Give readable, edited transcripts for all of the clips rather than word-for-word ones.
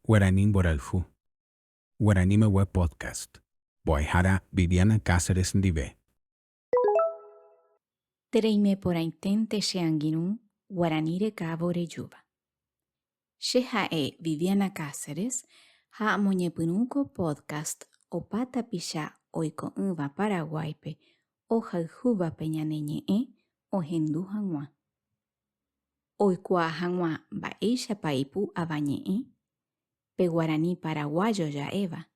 Guaraní Boralfu. Guaraní Web Podcast. Boaihara Viviana Cáceres Ndivé. Tereime poraintente Sheanginun, Guaranire Cabore Yuba. Shehae Viviana Cáceres, ha Moñepunuco Podcast, o pata pisha oiko uva Paraguaype, o jaljuba peñaneñe o hendu hanwa. Oikua hanwa baisha paipu abañe pe Guaraní paraguayo ya eva.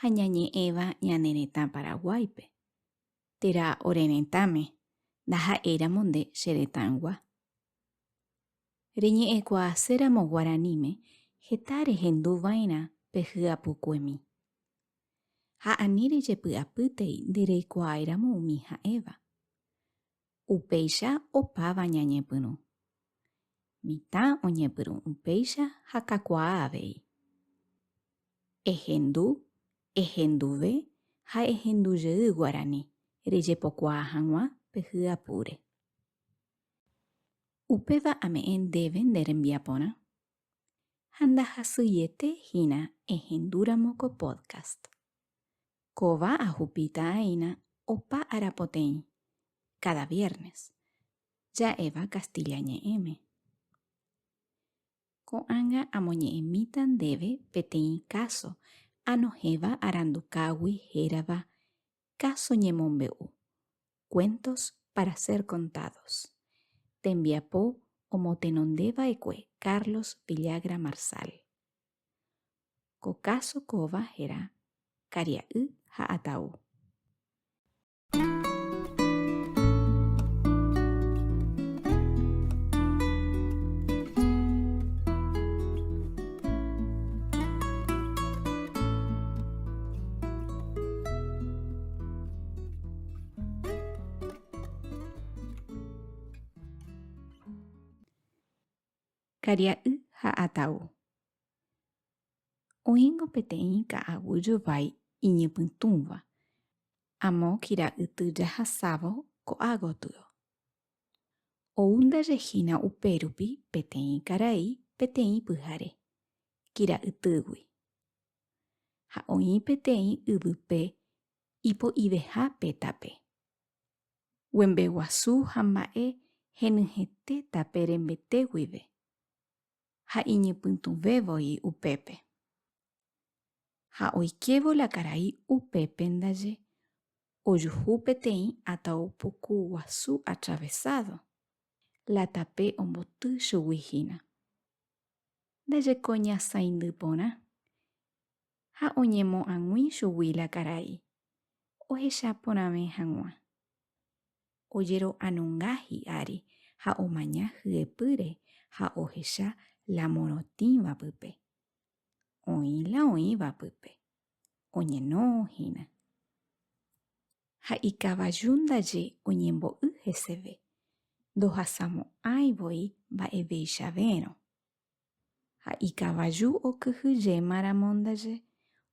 Hañañe eva ñanereta Paraguaype. Tera orenetame. Daja era monde xeretangua. Reñe ekua seramo guaranime, getare hendu vaina pejyapukuemi. Ha anire jepyapýtei ndereikuaéramo umi ha'éva. Upéicha opáva ñañepyrũ. Mitã oñepyrũ upéicha ha kakuaa avei. Ehendu, ehenduve ha ehendujey Guarani rejepokuaa hag̃ua pejyapúre. Upéva ame'ẽ ndéve nde rembiapórã. Ha ndahasýietehína ehendúramo ko podcast. Kóva ahupitã'aína opa arapoteĩ, cada viernes. Ja'éva Castilla ñe'ẽme. Ko'ág̃a amoñe'ẽmíta ndéve peteĩ caso anohéva arandukágui hérava caso ñemombe'u. Cuentos para ser contados. Tembiapo omotenondeva'ekue Carlos Villagra Marsal. Ko caso kóva héra karia'y ha atau. Karia'y ha atau. Oĩngo peteĩ ka'aguy vai iñipytũva. Amo kira'yty jahasávo ko'agotyo. Oúndajehína upérupi peteĩ karai peteĩ pyhare. Kira'ytýgui. Ha oĩ peteĩ yvype ipo'iveha pétape. Guembeguasu ha mba'e henyhẽtétape rembetéguive. Ha iñipytũvévoi upépe. Ha oikévo la karai upépe ndaje ojuhu peteĩ ataupuku guasu atravesado. La tape omboty chuguihína. Ndaje ko ñasãindy porã. Ha oñemo'ãgui chugui la karai. Ohecha porãme hag̃ua. Ojero'anunga hi'ári ha omaña hyepýre ha ohecha la morotĩva pype. Oĩ la oĩva pype. Oñenóhína. Ha ikavaju ndaje oñembo'y heseve. Ndohasamo'ãivoi mba'eveichavérõ. Ha ikavaju okyhyjémaramo ndaje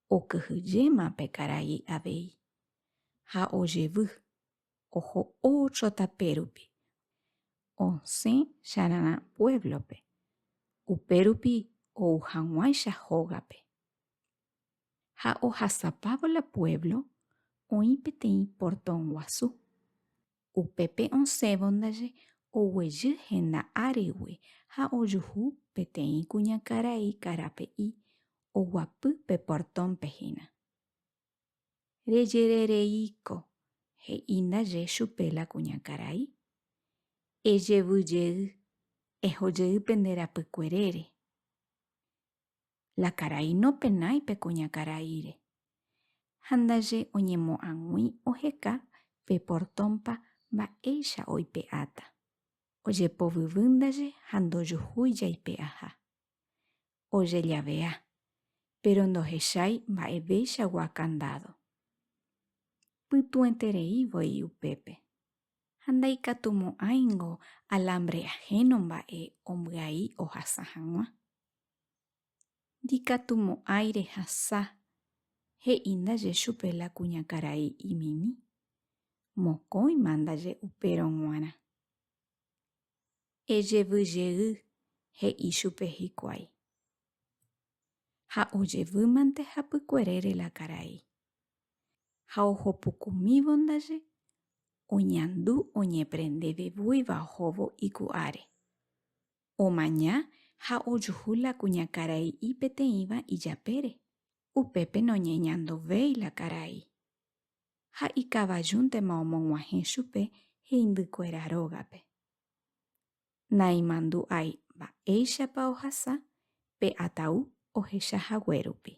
okyhyjéma pe karai avei. Ha ojevy. Oho otro tapérupi. Osẽ chararã pueblope. Upérupi ou hag̃uáicha hógape. Ha ohasapávo la pueblo oĩ peteĩ portón guasu. Upépe osẽvo ndaje oguejy henda árigui ha ojuhu peteĩ kuñakarai karape'i oguapy pe portónpehína. Rejerereíko he'i ndaje chupe la kuñakarai. Ejevyjey. Ehojey pende rapykuérere. La karai nopenái pe kuñakaraíre. Ha ndaje oñemo'ãgui oheka pe portónpa mba'éicha oipe'áta. Ojepovyvy ndaje ha ndojuhúi jaipe'aha. Ojejavea. Pero ndohechái mba'evéichagua candado. Pytuetereívoi upépe. Ha ndaikatumo'ãingo alambre ahéno mba'e ombyai ohasa hag̃ua. Ndikatumo'ãi rehasa. He'i ndaje chupe la kuñakarai imimi. Mokõima ndaje upérõ g̃uarã. Ejevyjey he'i chupe hikuái. ha ojevýmante hapykuérere la karai. Ha ohopukumívo ndaje oñandu oñeprendevevúiva hóvo iku'áre. Omaña ha ojuhu la kuñakarai peteĩva ijapére. Upépe noñeñandovéi la karai. Ha ikavajúntema omog̃uahẽ chupe heindykuéra rógape. Naimandu'ái mba'éichapa ohasa pe atau ohechahaguérupi.